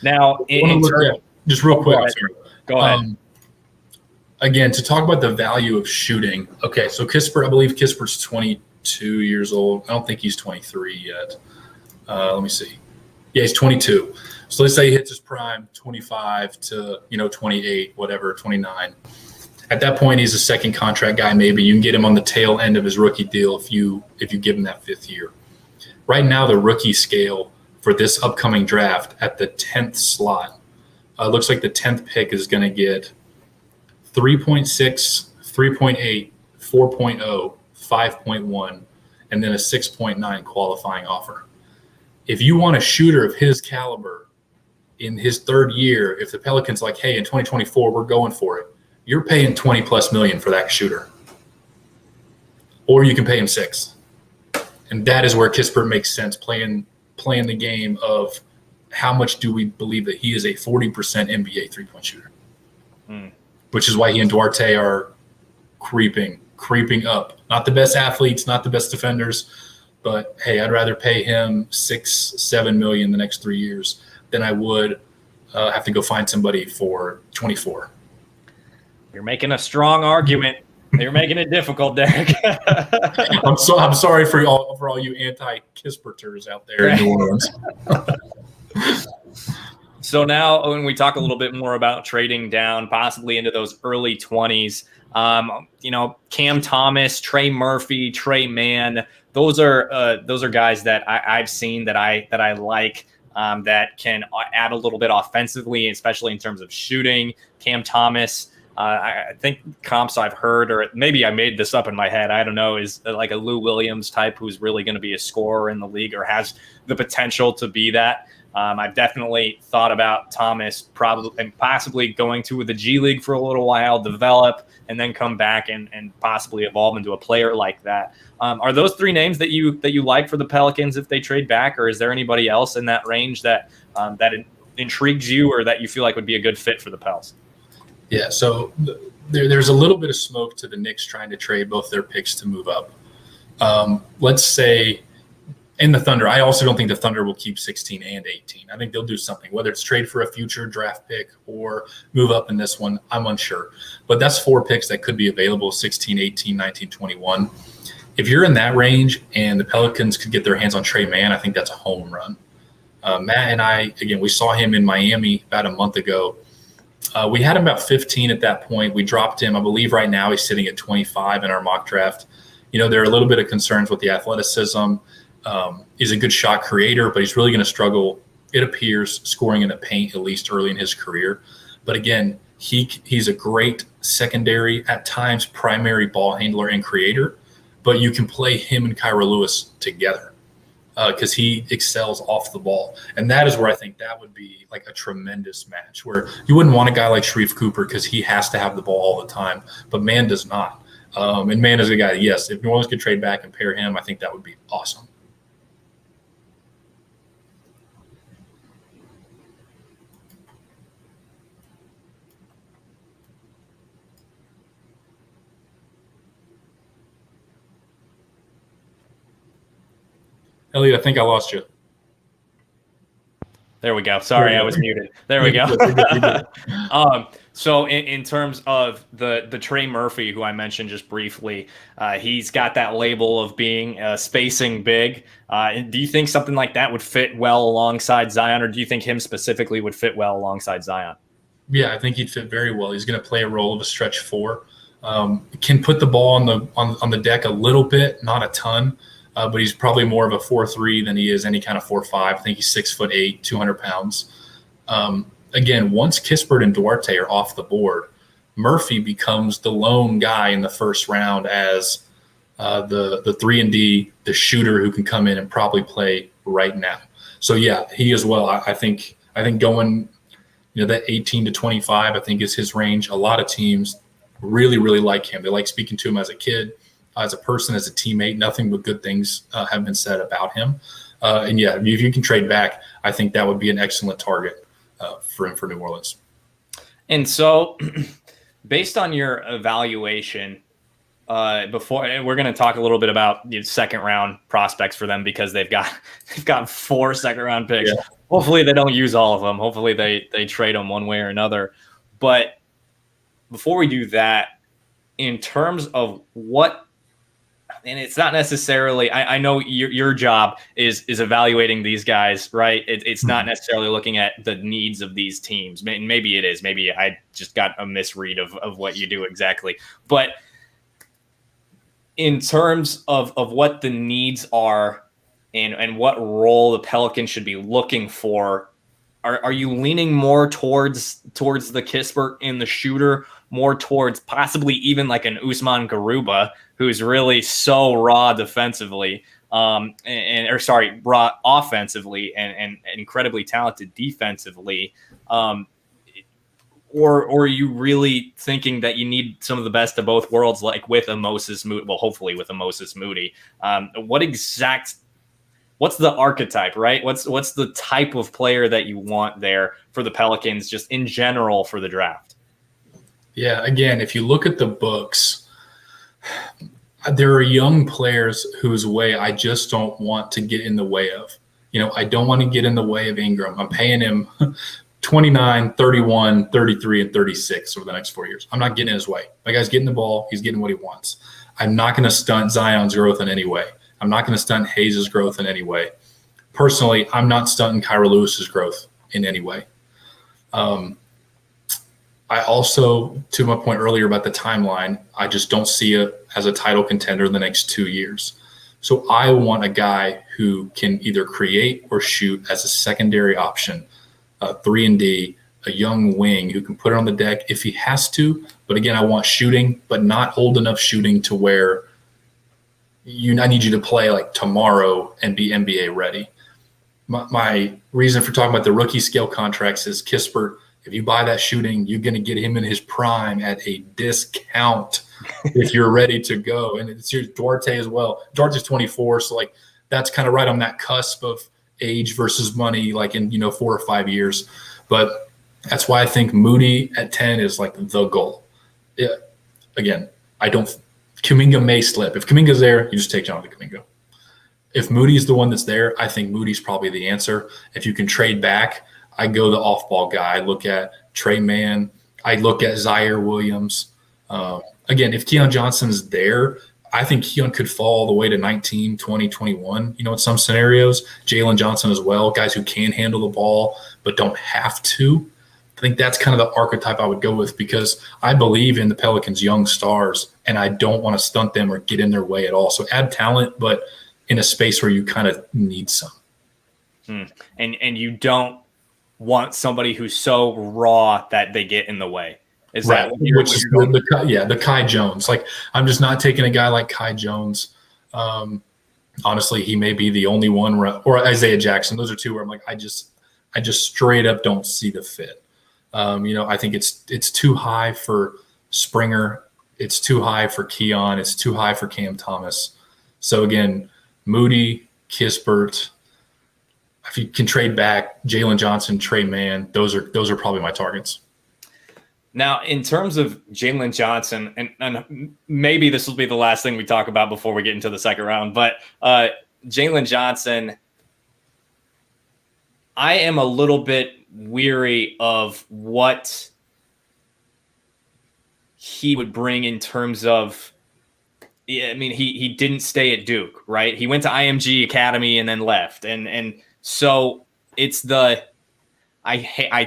Now, just real quick. Go ahead. Again, to talk about the value of shooting. Okay, so Kispert, I believe Kispert's 22 years old. I don't think he's 23 yet. Let me see. Yeah, he's 22. So let's say he hits his prime 25 to 28, whatever, 29. At that point, he's a second contract guy. Maybe you can get him on the tail end of his rookie deal if you give him that 5th year. Right now, the rookie scale for this upcoming draft at the 10th slot, looks like the 10th pick is going to get 3.6, 3.8, 4.0, 5.1, and then a 6.9 qualifying offer. If you want a shooter of his caliber in his 3rd year, if the Pelicans like, hey, in 2024, we're going for it, you're paying $20+ million for that shooter. Or you can pay him $6. And that is where Kispert makes sense, playing the game of how much do we believe that he is a 40% NBA three-point shooter, which is why he and Duarte are creeping up. Not the best athletes, not the best defenders, but hey, I'd rather pay him $6-7 million the next 3 years than I would have to go find somebody for 24. You're making a strong argument. You're making it difficult, Derek. I'm sorry for all you anti-Kisperters out there in New Orleans. So now when we talk a little bit more about trading down, possibly into those early 20s, Cam Thomas, Trey Murphy, Trey Mann, those are guys that I've seen that I like, that can add a little bit offensively, especially in terms of shooting. Cam Thomas, I think comps I've heard, or maybe I made this up in my head, I don't know, is like a Lou Williams type who's really going to be a scorer in the league or has the potential to be that. I've definitely thought about Thomas probably and possibly going to the G League for a little while, develop, and then come back and possibly evolve into a player like that. Are those 3 names that you like for the Pelicans if they trade back, or is there anybody else in that range that intrigues you or that you feel like would be a good fit for the Pels? Yeah, so there's a little bit of smoke to the Knicks trying to trade both their picks to move up. Let's say in the Thunder, I also don't think the Thunder will keep 16 and 18. I think they'll do something, whether it's trade for a future draft pick or move up in this one, I'm unsure. But that's 4 picks that could be available, 16, 18, 19, 21. If you're in that range and the Pelicans could get their hands on Trey Mann, I think that's a home run. Matt and I, again, we saw him in Miami about a month ago. We had him about 15 at that point. We dropped him. I believe right now he's sitting at 25 in our mock draft. There are a little bit of concerns with the athleticism. He's a good shot creator, but he's really going to struggle, it appears, scoring in the paint, at least early in his career. But again, he's a great secondary, at times primary ball handler and creator, but you can play him and Kyra Lewis together because he excels off the ball. And that is where I think that would be like a tremendous match, where you wouldn't want a guy like Sharif Cooper because he has to have the ball all the time, but Mann does not. And Mann is a guy, yes, if New Orleans could trade back and pair him, I think that would be awesome. Elliot, I think I lost you. There we go. Sorry, I was muted. There we go. So in terms of the Trey Murphy, who I mentioned just briefly, he's got that label of being spacing big. Do you think something like that would fit well alongside Zion, or do you think him specifically would fit well alongside Zion? Yeah, I think he'd fit very well. He's going to play a role of a stretch four. Can put the ball on the deck a little bit, not a ton, but he's probably more of a 4-3 than he is any kind of 4-5. I think he's 6'8", 200 pounds. Again, once Kispert and Duarte are off the board, Murphy becomes the lone guy in the first round as the 3-and-D, the shooter who can come in and probably play right now. So yeah, he as well. I think going, that 18 to 25, I think is his range. A lot of teams really, really like him. They like speaking to him as a kid, as a person, as a teammate. Nothing but good things have been said about him. And yeah, if you can trade back, I think that would be an excellent target for him for New Orleans. And so, based on your evaluation, before, and we're going to talk a little bit about the second round prospects for them, because they've got 4 second round picks. Yeah. Hopefully they don't use all of them. Hopefully they trade them one way or another. But before we do that, in terms of what, and it's not necessarily, I know your job is evaluating these guys, right? It's not necessarily looking at the needs of these teams. Maybe it is. Maybe I just got a misread of what you do exactly. But in terms of what the needs are and what role the Pelicans should be looking for, are you leaning more towards the Kispert in the shooter, more towards possibly even like an Usman Garuba, who's really so raw defensively, raw offensively and incredibly talented defensively? Or are you really thinking that you need some of the best of both worlds, like with a Moses Moody? Well, hopefully with a Moses Moody. What's the archetype, right? What's the type of player that you want there for the Pelicans, just in general for the draft? Yeah, again, if you look at the books, there are young players whose way I just don't want to get in the way of. I don't want to get in the way of Ingram. I'm paying him 29, 31, 33, and 36 over the next 4 years. I'm not getting in his way. My guy's getting the ball. He's getting what he wants. I'm not going to stunt Zion's growth in any way. I'm not going to stunt Hayes' growth in any way. Personally, I'm not stunting Kyra Lewis's growth in any way. I also, to my point earlier about the timeline, I just don't see it as a title contender in the next 2 years. So I want a guy who can either create or shoot as a secondary option, 3-and-D, a young wing who can put it on the deck if he has to. But again, I want shooting, but not old enough shooting to where I need you to play like tomorrow and be NBA ready. My reason for talking about the rookie scale contracts is Kispert. If you buy that shooting, you're going to get him in his prime at a discount if you're ready to go. And it's Duarte as well. Duarte's 24, so like that's kind of right on that cusp of age versus money, like in 4 or 5 years. But that's why I think Moody at 10 is like the goal. Yeah. Again, Kuminga may slip. If Kuminga's there, you just take Jonathan Kuminga. If Moody's the one that's there, I think Moody's probably the answer. If you can trade back, I go the off-ball guy. I look at Trey Mann. I look at Zaire Williams. Again, if Keon Johnson's there, I think Keon could fall all the way to 19, 20, 21, in some scenarios. Jalen Johnson as well, guys who can handle the ball but don't have to. I think that's kind of the archetype I would go with, because I believe in the Pelicans' young stars, and I don't want to stunt them or get in their way at all. So add talent, but in a space where you kind of need some. And you don't want somebody who's so raw that they get in the way. Is right. that which is the Kai Jones? Like, I'm just not taking a guy like Kai Jones. Honestly, he may be the only one, or Isaiah Jackson. Those are two where I'm like, I just straight up don't see the fit. I think it's too high for Springer. It's too high for Keon. It's too high for Cam Thomas. So again, Moody, Kispert. If you can trade back, Jalen Johnson, Trey Mann, those are probably my targets. Now, in terms of Jalen Johnson, and maybe this will be the last thing we talk about before we get into the second round, but Jalen Johnson, I am a little bit weary of what he would bring in terms of, I mean, he didn't stay at Duke, right? He went to IMG Academy and then left. And so it's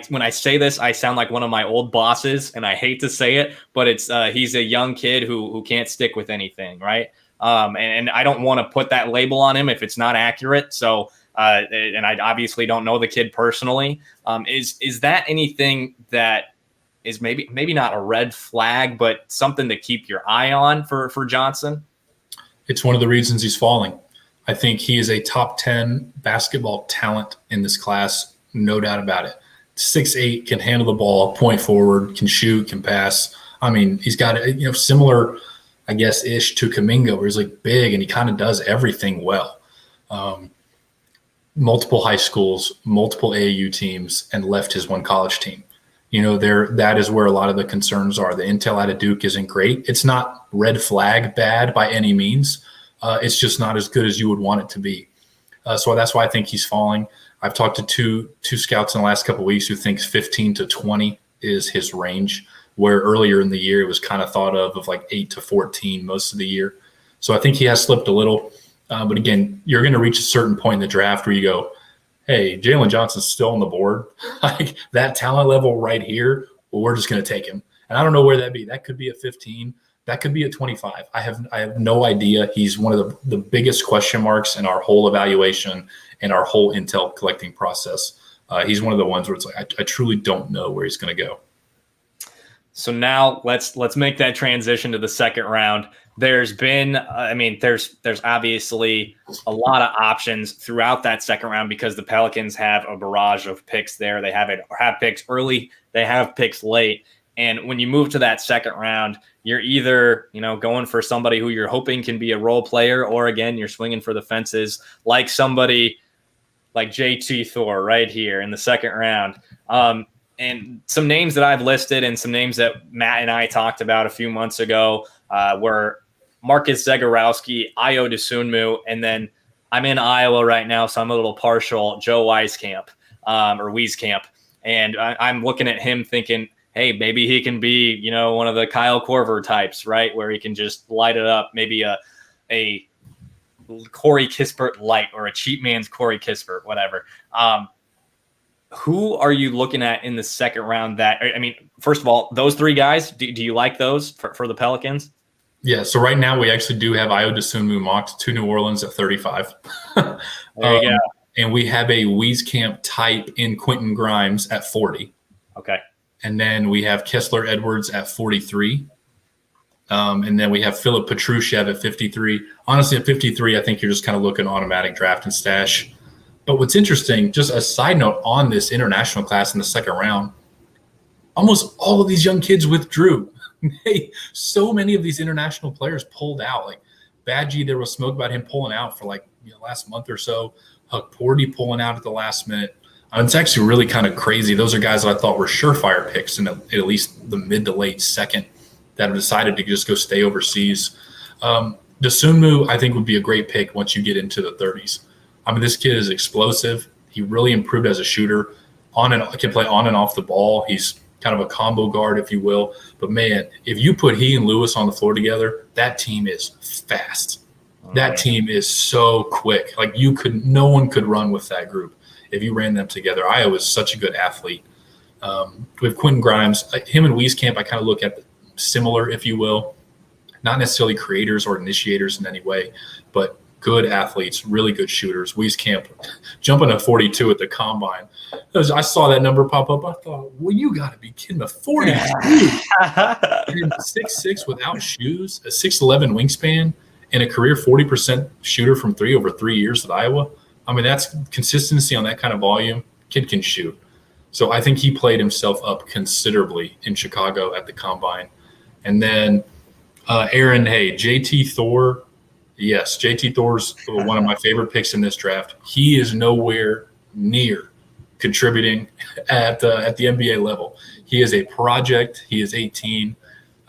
when I say this, I sound like one of my old bosses, and I hate to say it, but it's he's a young kid who can't stick with anything, right? And I don't want to put that label on him if it's not accurate. So, and I obviously don't know the kid personally. Is that anything that is maybe not a red flag, but something to keep your eye on for Johnson? It's one of the reasons he's falling. I think he is a top 10 basketball talent in this class, no doubt about it. 6'8", can handle the ball, point forward, can shoot, can pass. I mean, he's got similar, I guess, ish to Kuminga, where he's like big and he kind of does everything well. Multiple high schools, multiple AAU teams, and left his one college team. That is where a lot of the concerns are. The intel out of Duke isn't great. It's not red flag bad by any means. It's just not as good as you would want it to be. So that's why I think he's falling. I've talked to two scouts in the last couple of weeks who thinks 15 to 20 is his range, where earlier in the year it was kind of thought of like 8 to 14 most of the year. So I think he has slipped a little. But again, you're going to reach a certain point in the draft where you go, hey, Jalen Johnson's still on the board. Like that talent level right here, well, we're just going to take him. And I don't know where that'd be. That could be at 15. That could be at 25. I have no idea. He's one of the biggest question marks in our whole evaluation and our whole intel collecting process. He's one of the ones where it's like I truly don't know where he's going to go. So now let's make that transition to the second round. There's been, there's obviously a lot of options throughout that second round because the Pelicans have a barrage of picks there. They have picks early, they have picks late. And when you move to that second round, you're either, going for somebody who you're hoping can be a role player, or again, you're swinging for the fences like somebody like JT Thor right here in the second round. And some names that I've listed and some names that Matt and I talked about a few months ago were Marcus Zagarowski, Ayo Dosunmu, and then I'm in Iowa right now, so I'm a little partial, Joe Wieskamp, or Wieskamp. And I'm looking at him thinking, hey, maybe he can be, one of the Kyle Korver types, right, where he can just light it up, maybe a Corey Kispert light or a cheap man's Corey Kispert, whatever. Who are you looking at in the second round first of all, those three guys, do you like those for the Pelicans? Yeah, so right now we actually do have Ayo Dosunmu mocked to New Orleans at 35. There you go. And we have a Wieskamp type in Quentin Grimes at 40. Okay. And then we have Kessler Edwards at 43. And then we have Phillip Petrucci at 53. Honestly, at 53, I think you're just kind of looking automatic draft and stash. But what's interesting, just a side note on this international class in the second round, almost all of these young kids withdrew. So many of these international players pulled out. Like Badgie, there was smoke about him pulling out for last month or so. Huck Porty pulling out at the last minute. It's actually really kind of crazy. Those are guys that I thought were surefire picks in at least the mid to late second that have decided to just go stay overseas. Dosunmu, I think, would be a great pick once you get into the 30s. This kid is explosive. He really improved as a shooter. Can play on and off the ball. He's kind of a combo guard, if you will. But, man, if you put he and Lewis on the floor together, that team is fast. That team is so quick. No one could run with that group if you ran them together. Iowa is such a good athlete. With Quentin Grimes, him and Wieskamp, I kind of look at similar, if you will. Not necessarily creators or initiators in any way, but good athletes, really good shooters. Wieskamp jumping a 42 at the combine. I saw that number pop up. I thought, well, you got to be kidding me. 42. 6'6" without shoes, a 6'11" wingspan, and a career 40% shooter from three over 3 years at Iowa. That's consistency on that kind of volume. Kid can shoot. So I think he played himself up considerably in Chicago at the combine. And then Aaron, JT Thor. Yes, JT Thor's one of my favorite picks in this draft. He is nowhere near contributing at the NBA level. He is a project. He is 18,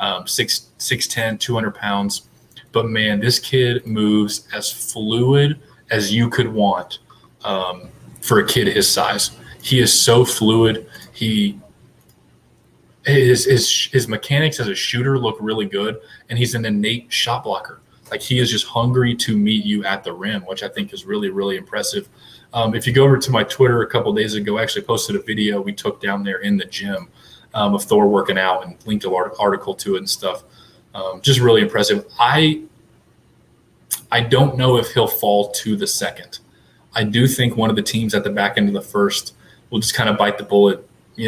6'10", 200 pounds. But, man, this kid moves as fluid as you could want for a kid his size. He is so fluid. His mechanics as a shooter look really good, and he's an innate shot blocker. Like, he is just hungry to meet you at the rim, which I think is really, really impressive. If you go over to my Twitter a couple of days ago, I actually posted a video we took down there in the gym of Thor working out and linked an article to it and stuff. Just really impressive. I don't know if he'll fall to the second. I do think one of the teams at the back end of the first will just kind of bite the bullet.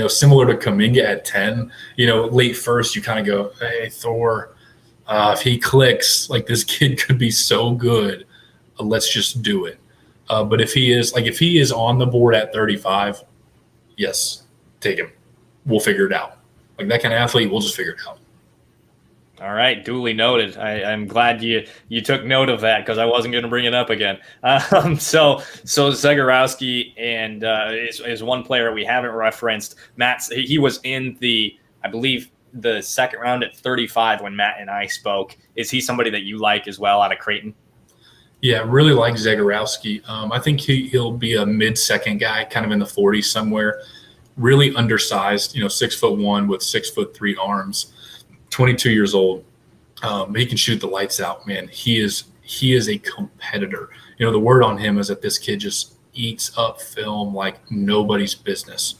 Similar to Kuminga at 10, late first, you kind of go, hey, Thor, if he clicks, like, this kid could be so good. Let's just do it. But if he is on the board at 35, yes, take him. We'll figure it out. Like, that kind of athlete, we'll just figure it out. All right, duly noted. I'm glad you took note of that, because I wasn't going to bring it up again. So Zagarowski and is one player we haven't referenced. He was in I believe the second round at 35 when Matt and I spoke. Is he somebody that you like as well out of Creighton? Yeah, really like Zagarowski. I think he'll be a mid-second guy, kind of in the 40s somewhere. Really undersized, 6'1" with 6'3" arms. 22 years old. He can shoot the lights out, man. He is a competitor. The word on him is that this kid just eats up film like nobody's business.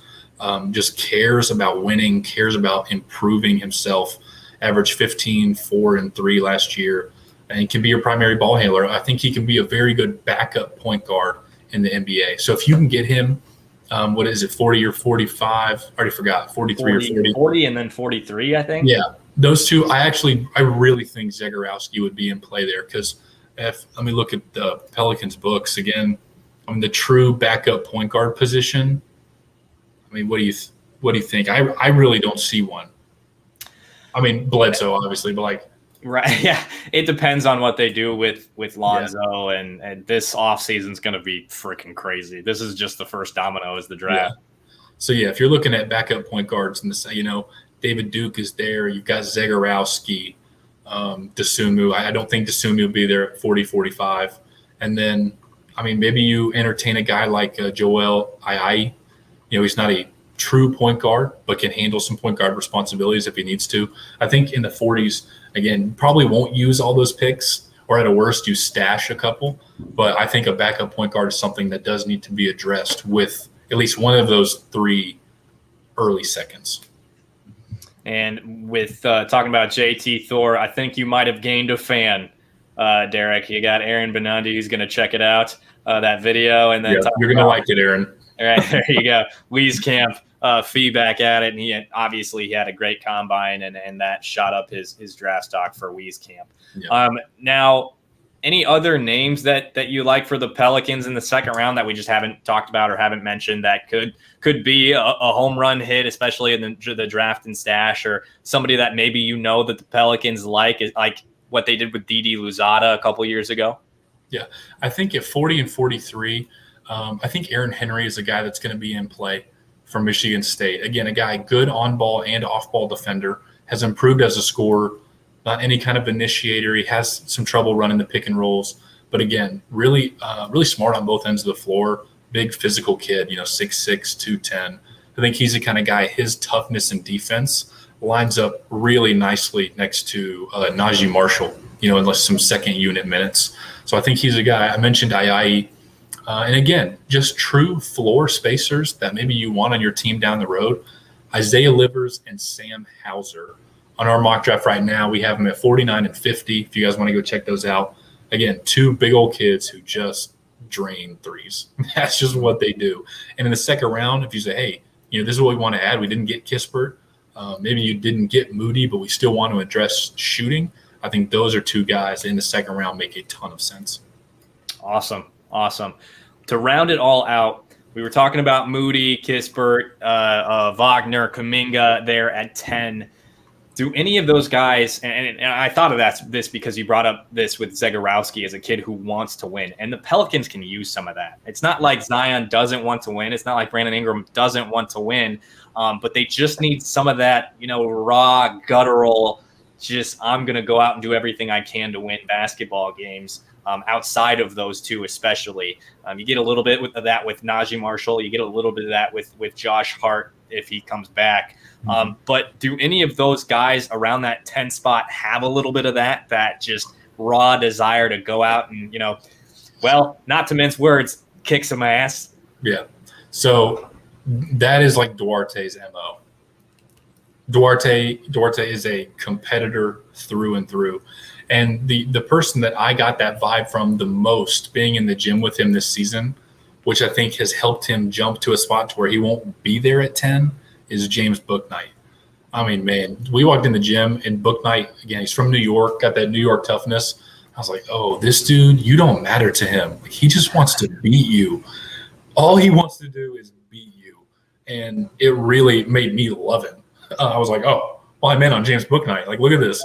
Just cares about winning, cares about improving himself. Averaged 15, 4, and 3 last year, and he can be your primary ball handler. I think he can be a very good backup point guard in the NBA. So if you can get him, 40 or 45? I already forgot. 43 or 40. 40 and then 43, I think. Yeah. Those two, I really think Zagarowski would be in play there, because let me look at the Pelicans books again. The true backup point guard position. What do you think? I really don't see one. Bledsoe, obviously, but right, yeah, it depends on what they do with Lonzo, and this offseason is going to be freaking crazy. This is just the first domino is the draft. Yeah. So if you're looking at backup point guards, and David Duke is there. You've got Zagarowski, Dosunmu. I don't think Dosunmu will be there at 40, 45. And then, maybe you entertain a guy like Joel Ayayi. He's not a true point guard, but can handle some point guard responsibilities if he needs to. I think in the 40s, again, probably won't use all those picks, or at a worst, you stash a couple. But I think a backup point guard is something that does need to be addressed with at least one of those 3 early seconds. And with talking about JT Thor, I think you might have gained a fan, Derek. You got Aaron Benundi who's going to check it out, that video. And then you're going to like it, Aaron. All right, there you go. Weeze Camp feedback at it. And he had a great combine, and that shot up his draft stock for Weeze Camp. Yeah. Now, any other names that you like for the Pelicans in the second round that we just haven't talked about or haven't mentioned that could be a home run hit, especially in the draft and stash, or somebody that maybe that the Pelicans like what they did with Didi Louzada a couple years ago? Yeah, I think at 40 and 43, I think Aaron Henry is a guy that's going to be in play for Michigan State. Again, a guy good on-ball and off-ball defender, has improved as a scorer, not any kind of initiator. He has some trouble running the pick and rolls, but again, really smart on both ends of the floor. Big physical kid, 6'6", 210. I think he's the kind of guy, his toughness and defense lines up really nicely next to Najee Marshall, in some second unit minutes. So I think he's a guy. I mentioned Ayayi. And again, just true floor spacers that maybe you want on your team down the road. Isaiah Livers and Sam Hauser. On our mock draft right now, we have them at 49 and 50. If you guys want to go check those out. Again, 2 big old kids who just drain threes. That's just what they do. And in the second round, if you say, hey, this is what we want to add. We didn't get Kispert. Maybe you didn't get Moody, but we still want to address shooting. I think those are 2 guys in the second round make a ton of sense. Awesome. To round it all out, we were talking about Moody, Kispert, Wagner, Kuminga there at 10. Do any of those guys, and I thought of this because you brought up this with Zagarowski as a kid who wants to win, and the Pelicans can use some of that. It's not like Zion doesn't want to win. It's not like Brandon Ingram doesn't want to win, but they just need some of that, raw, guttural, just I'm going to go out and do everything I can to win basketball games. Outside of those 2 especially. You get a little bit of that with Najee Marshall. You get a little bit of that with Josh Hart if he comes back. But do any of those guys around that 10 spot have a little bit of that just raw desire to go out and, well, not to mince words, kick some ass. Yeah. So that is like Duarte's MO. Duarte is a competitor through and through. And the person that I got that vibe from the most being in the gym with him this season, which I think has helped him jump to a spot to where he won't be there at 10, is James Bouknight. I mean, man, we walked in the gym and Bouknight, again, he's from New York, got that New York toughness. I was like, oh, this dude, you don't matter to him. Like, he just wants to beat you. All he wants to do is beat you. And it really made me love him. I was like, oh, well, I'm in on James Bouknight. Like, look at this.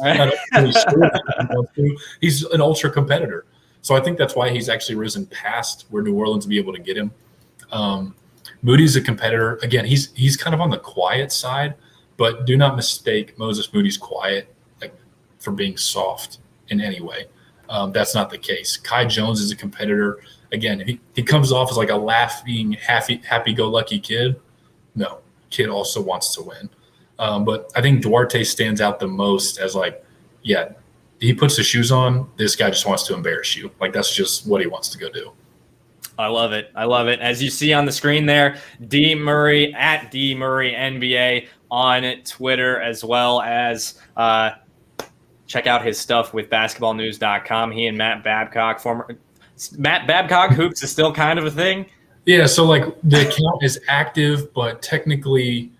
He's an ultra competitor. So I think that's why he's actually risen past where New Orleans will be able to get him. Moody's a competitor. Again, he's kind of on the quiet side, but do not mistake Moses Moody's quiet for being soft in any way. That's not the case. Kai Jones is a competitor. Again, he comes off as like a laughing, happy-go-lucky kid. No, kid also wants to win. But I think Duarte stands out the most as like, yeah, he puts the shoes on. This guy just wants to embarrass you. Like, that's just what he wants to go do. I love it. I love it. As you see on the screen there, D Murray at D Murray NBA on Twitter, as well as check out his stuff with basketballnews.com. He and Matt Babcock, hoops is still kind of a thing. Yeah. So like the account is active, but technically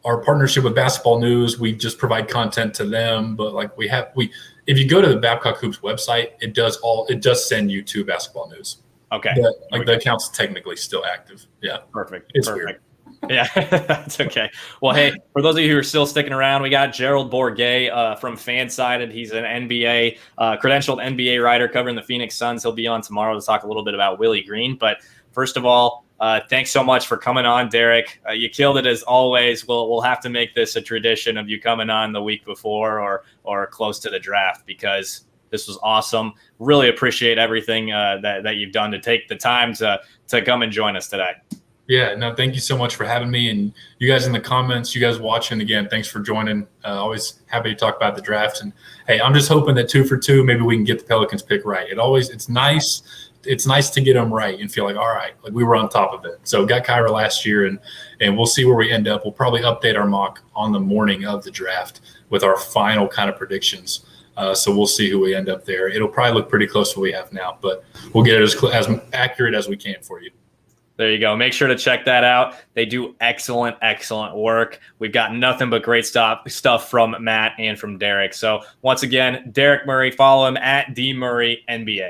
our partnership with Basketball News, we just provide content to them. But like if you go to the Babcock Hoops website, it does send you to Basketball News. Okay. But like the account's technically still active. Yeah. Perfect. It's perfect. Weird. Yeah, that's okay. Well, hey, for those of you who are still sticking around, we got Gerald Bourguet from Fansided. He's an NBA, credentialed NBA writer covering the Phoenix Suns. He'll be on tomorrow to talk a little bit about Willie Green. But first of all, thanks so much for coming on, Derek. You killed it as always. We'll have to make this a tradition of you coming on the week before or close to the draft, because this was awesome. Really appreciate everything that you've done to take the time to come and join us today. Yeah, no, thank you so much for having me. And you guys in the comments, you guys watching, again, thanks for joining. Always happy to talk about the draft. And hey, I'm just hoping that 2 for 2, maybe we can get the Pelicans pick right. It's nice to get them right and feel like, all right, like we were on top of it. So got Kyra last year, and we'll see where we end up. We'll probably update our mock on the morning of the draft with our final kind of predictions. So we'll see who we end up there. It'll probably look pretty close to what we have now, but we'll get it as accurate as we can for you. There you go. Make sure to check that out. They do excellent work. We've got nothing but great stuff from Matt and from Derek. So once again, Derek Murray, follow him at D Murray NBA.